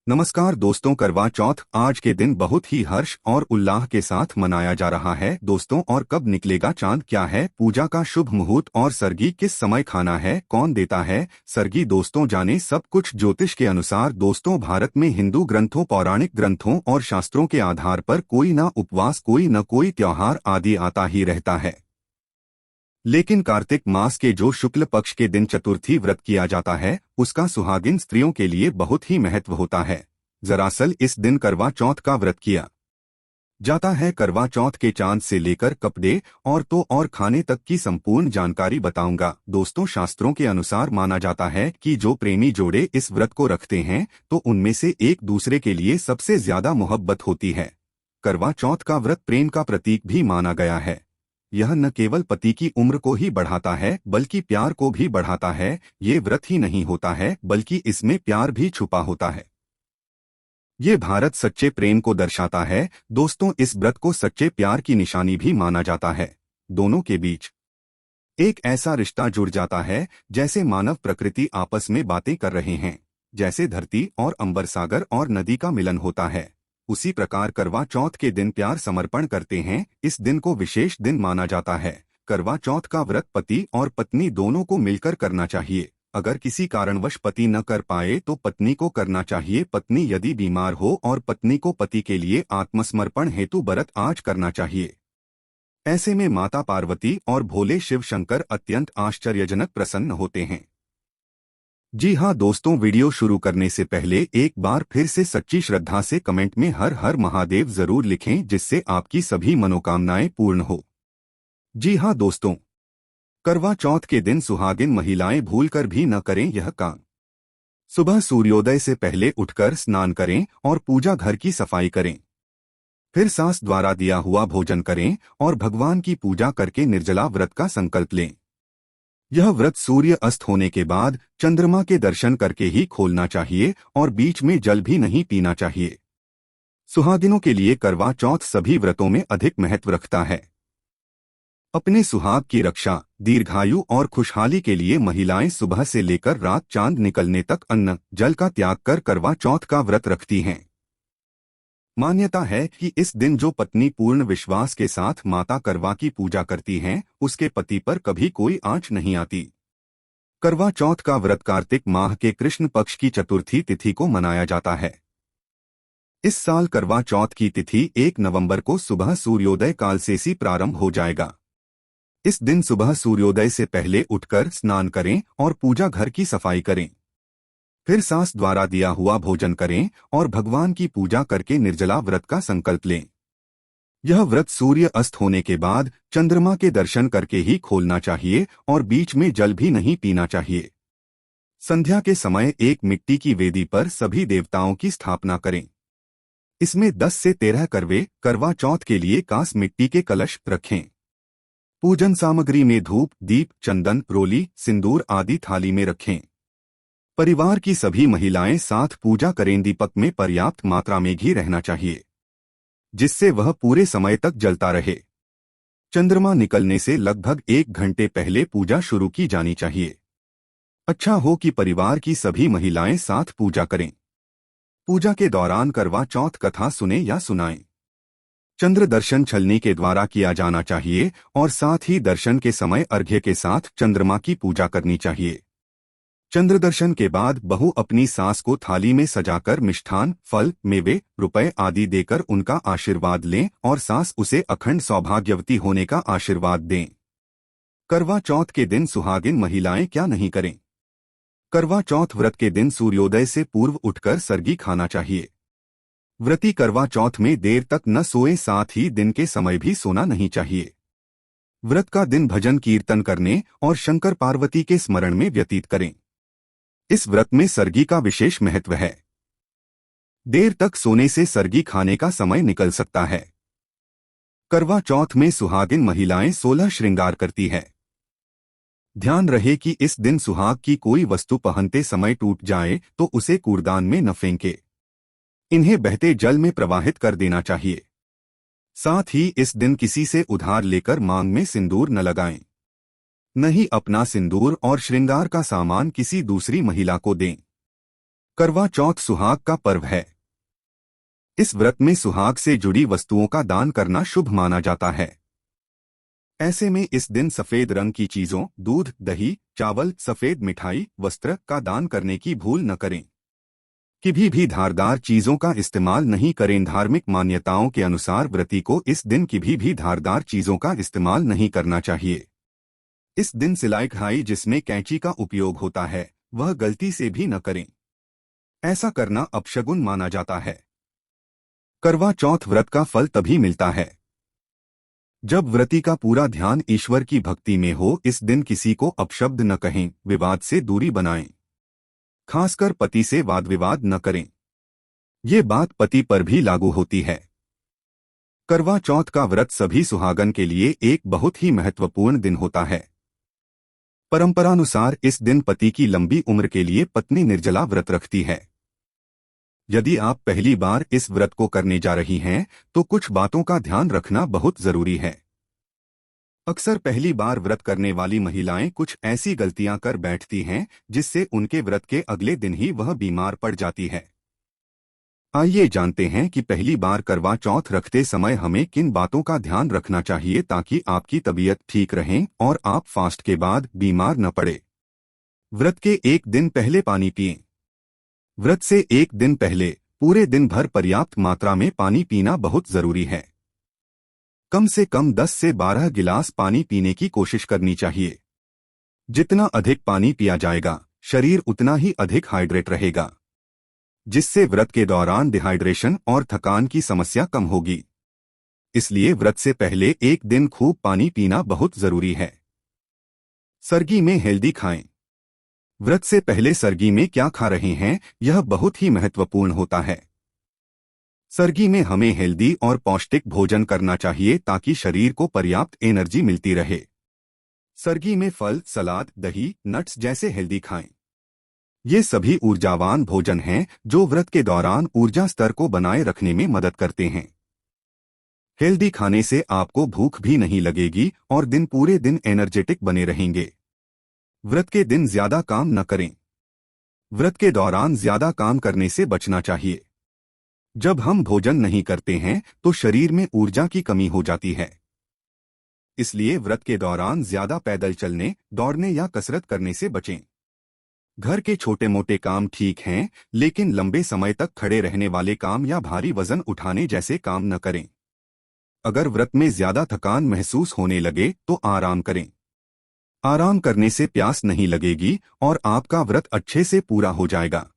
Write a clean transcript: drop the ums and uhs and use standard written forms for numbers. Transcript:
नमस्कार दोस्तों, करवा चौथ आज के दिन बहुत ही हर्ष और उल्लास के साथ मनाया जा रहा है दोस्तों। और कब निकलेगा चांद, क्या है पूजा का शुभ मुहूर्त और सरगी किस समय खाना है, कौन देता है सरगी दोस्तों, जाने सब कुछ ज्योतिष के अनुसार। दोस्तों, भारत में हिंदू ग्रंथों, पौराणिक ग्रंथों और शास्त्रों के आधार पर कोई न उपवास, कोई न कोई त्योहार आदि आता ही रहता है। लेकिन कार्तिक मास के जो शुक्ल पक्ष के दिन चतुर्थी व्रत किया जाता है, उसका सुहागिन स्त्रियों के लिए बहुत ही महत्व होता है। दरअसल इस दिन करवा चौथ का व्रत किया जाता है। करवा चौथ के चांद से लेकर कपड़े और खाने तक की संपूर्ण जानकारी बताऊंगा दोस्तों। शास्त्रों के अनुसार माना जाता है कि जो प्रेमी जोड़े इस व्रत को रखते हैं तो उनमें से एक दूसरे के लिए सबसे ज्यादा मोहब्बत होती है। करवा चौथ का व्रत प्रेम का प्रतीक भी माना गया है। यह न केवल पति की उम्र को ही बढ़ाता है बल्कि प्यार को भी बढ़ाता है। ये व्रत ही नहीं होता है बल्कि इसमें प्यार भी छुपा होता है। ये भारत सच्चे प्रेम को दर्शाता है दोस्तों। इस व्रत को सच्चे प्यार की निशानी भी माना जाता है। दोनों के बीच एक ऐसा रिश्ता जुड़ जाता है जैसे मानव प्रकृति आपस में बातें कर रहे हैं, जैसे धरती और अंबर, सागर और नदी का मिलन होता है। उसी प्रकार करवा चौथ के दिन प्यार समर्पण करते हैं। इस दिन को विशेष दिन माना जाता है। करवा चौथ का व्रत पति और पत्नी दोनों को मिलकर करना चाहिए। अगर किसी कारणवश पति न कर पाए तो पत्नी को करना चाहिए। पत्नी यदि बीमार हो और पत्नी को पति के लिए आत्मसमर्पण हेतु व्रत आज करना चाहिए। ऐसे में माता पार्वती और भोले शिव शंकर अत्यंत आश्चर्यजनक प्रसन्न होते हैं। जी हाँ दोस्तों, वीडियो शुरू करने से पहले एक बार फिर से सच्ची श्रद्धा से कमेंट में हर हर महादेव जरूर लिखें, जिससे आपकी सभी मनोकामनाएं पूर्ण हो। जी हाँ दोस्तों, करवा चौथ के दिन सुहागिन महिलाएं भूलकर भी न करें यह काम। सुबह सूर्योदय से पहले उठकर स्नान करें और पूजा घर की सफाई करें। फिर सास द्वारा दिया हुआ भोजन करें और भगवान की पूजा करके निर्जला व्रत का संकल्प लें। यह व्रत सूर्य अस्त होने के बाद चंद्रमा के दर्शन करके ही खोलना चाहिए और बीच में जल भी नहीं पीना चाहिए। सुहागिनों के लिए करवा चौथ सभी व्रतों में अधिक महत्व रखता है। अपने सुहाग की रक्षा, दीर्घायु और खुशहाली के लिए महिलाएं सुबह से लेकर रात चांद निकलने तक अन्न जल का त्याग कर करवा चौथ का व्रत रखती हैं। मान्यता है कि इस दिन जो पत्नी पूर्ण विश्वास के साथ माता करवा की पूजा करती हैं, उसके पति पर कभी कोई आंच नहीं आती। करवा चौथ का व्रत कार्तिक माह के कृष्ण पक्ष की चतुर्थी तिथि को मनाया जाता है। इस साल करवा चौथ की तिथि 1 नवंबर को सुबह सूर्योदय काल से ही प्रारंभ हो जाएगा। इस दिन सुबह सूर्योदय से पहले उठकर स्नान करें और पूजा घर की सफाई करें। फिर सास द्वारा दिया हुआ भोजन करें और भगवान की पूजा करके निर्जला व्रत का संकल्प लें। यह व्रत सूर्य अस्त होने के बाद चंद्रमा के दर्शन करके ही खोलना चाहिए और बीच में जल भी नहीं पीना चाहिए। संध्या के समय एक मिट्टी की वेदी पर सभी देवताओं की स्थापना करें। इसमें 10 से 13 करवे करवा चौथ के लिए कांस मिट्टी के कलश रखें। पूजन सामग्री में धूप, दीप, चंदन, रोली, सिंदूर आदि थाली में रखें। परिवार की सभी महिलाएं साथ पूजा करें। दीपक में पर्याप्त मात्रा में घी रहना चाहिए, जिससे वह पूरे समय तक जलता रहे। चंद्रमा निकलने से लगभग 1 घंटे पहले पूजा शुरू की जानी चाहिए। अच्छा हो कि परिवार की सभी महिलाएं साथ पूजा करें। पूजा के दौरान करवा चौथ कथा सुने या सुनाएं। चंद्र दर्शन छलनी के द्वारा किया जाना चाहिए और साथ ही दर्शन के समय अर्घ्य के साथ चंद्रमा की पूजा करनी चाहिए। चंद्र दर्शन के बाद बहू अपनी सास को थाली में सजाकर मिष्ठान, फल, मेवे, रुपए आदि देकर उनका आशीर्वाद लें और सास उसे अखंड सौभाग्यवती होने का आशीर्वाद दें। करवा चौथ के दिन सुहागिन महिलाएं क्या नहीं करें। करवा चौथ व्रत के दिन सूर्योदय से पूर्व उठकर सरगी खाना चाहिए। व्रती करवा चौथ में देर तक न सोए, साथ ही दिन के समय भी सोना नहीं चाहिए। व्रत का दिन भजन कीर्तन करने और शंकर पार्वती के स्मरण में व्यतीत करें। इस व्रत में सरगी का विशेष महत्व है। देर तक सोने से सरगी खाने का समय निकल सकता है। करवा चौथ में सुहागिन महिलाएं 16 श्रृंगार करती है। ध्यान रहे कि इस दिन सुहाग की कोई वस्तु पहनते समय टूट जाए तो उसे कूड़दान में न फेंके। इन्हें बहते जल में प्रवाहित कर देना चाहिए। साथ ही इस दिन किसी से उधार लेकर मांग में सिंदूर न लगाएं। नहीं अपना सिंदूर और श्रृंगार का सामान किसी दूसरी महिला को दें। करवा चौथ सुहाग का पर्व है। इस व्रत में सुहाग से जुड़ी वस्तुओं का दान करना शुभ माना जाता है। ऐसे में इस दिन सफेद रंग की चीजों, दूध, दही, चावल, सफेद मिठाई, वस्त्र का दान करने की भूल न करें। कभी भी धारदार चीजों का इस्तेमाल नहीं करें। धार्मिक मान्यताओं के अनुसार व्रती को इस दिन कभी भी धारदार चीजों का इस्तेमाल नहीं करना चाहिए। इस दिन सिलाई कढ़ाई जिसमें कैंची का उपयोग होता है, वह गलती से भी न करें। ऐसा करना अपशगुन माना जाता है। करवा चौथ व्रत का फल तभी मिलता है जब व्रती का पूरा ध्यान ईश्वर की भक्ति में हो। इस दिन किसी को अपशब्द न कहें, विवाद से दूरी बनाएं। खासकर पति से वाद विवाद न करें। ये बात पति पर भी लागू होती है। करवा चौथ का व्रत सभी सुहागन के लिए एक बहुत ही महत्वपूर्ण दिन होता है। परंपरानुसार इस दिन पति की लंबी उम्र के लिए पत्नी निर्जला व्रत रखती है। यदि आप पहली बार इस व्रत को करने जा रही हैं, तो कुछ बातों का ध्यान रखना बहुत जरूरी है। अक्सर पहली बार व्रत करने वाली महिलाएं कुछ ऐसी गलतियां कर बैठती हैं, जिससे उनके व्रत के अगले दिन ही वह बीमार पड़ जाती है। आइए जानते हैं कि पहली बार करवा चौथ रखते समय हमें किन बातों का ध्यान रखना चाहिए ताकि आपकी तबीयत ठीक रहे और आप फास्ट के बाद बीमार न पड़े। व्रत के एक दिन पहले पानी पिएं। व्रत से एक दिन पहले पूरे दिन भर पर्याप्त मात्रा में पानी पीना बहुत जरूरी है। कम से कम 10 से 12 गिलास पानी पीने की कोशिश करनी चाहिए। जितना अधिक पानी पिया जाएगा, शरीर उतना ही अधिक हाइड्रेट रहेगा, जिससे व्रत के दौरान डिहाइड्रेशन और थकान की समस्या कम होगी। इसलिए व्रत से पहले एक दिन खूब पानी पीना बहुत जरूरी है। सर्गी में हेल्दी खाएं। व्रत से पहले सर्गी में क्या खा रहे हैं, यह बहुत ही महत्वपूर्ण होता है। सर्गी में हमें हेल्दी और पौष्टिक भोजन करना चाहिए ताकि शरीर को पर्याप्त एनर्जी मिलती रहे। सर्गी में फल, सलाद, दही, नट्स जैसे हेल्दी खाएं। ये सभी ऊर्जावान भोजन हैं जो व्रत के दौरान ऊर्जा स्तर को बनाए रखने में मदद करते हैं। हेल्दी खाने से आपको भूख भी नहीं लगेगी और दिन पूरे दिन एनर्जेटिक बने रहेंगे। व्रत के दिन ज्यादा काम न करें। व्रत के दौरान ज्यादा काम करने से बचना चाहिए। जब हम भोजन नहीं करते हैं तो शरीर में ऊर्जा की कमी हो जाती है। इसलिए व्रत के दौरान ज्यादा पैदल चलने, दौड़ने या कसरत करने से बचें। घर के छोटे मोटे काम ठीक हैं, लेकिन लंबे समय तक खड़े रहने वाले काम या भारी वजन उठाने जैसे काम न करें। अगर व्रत में ज्यादा थकान महसूस होने लगे तो आराम करें। आराम करने से प्यास नहीं लगेगी और आपका व्रत अच्छे से पूरा हो जाएगा।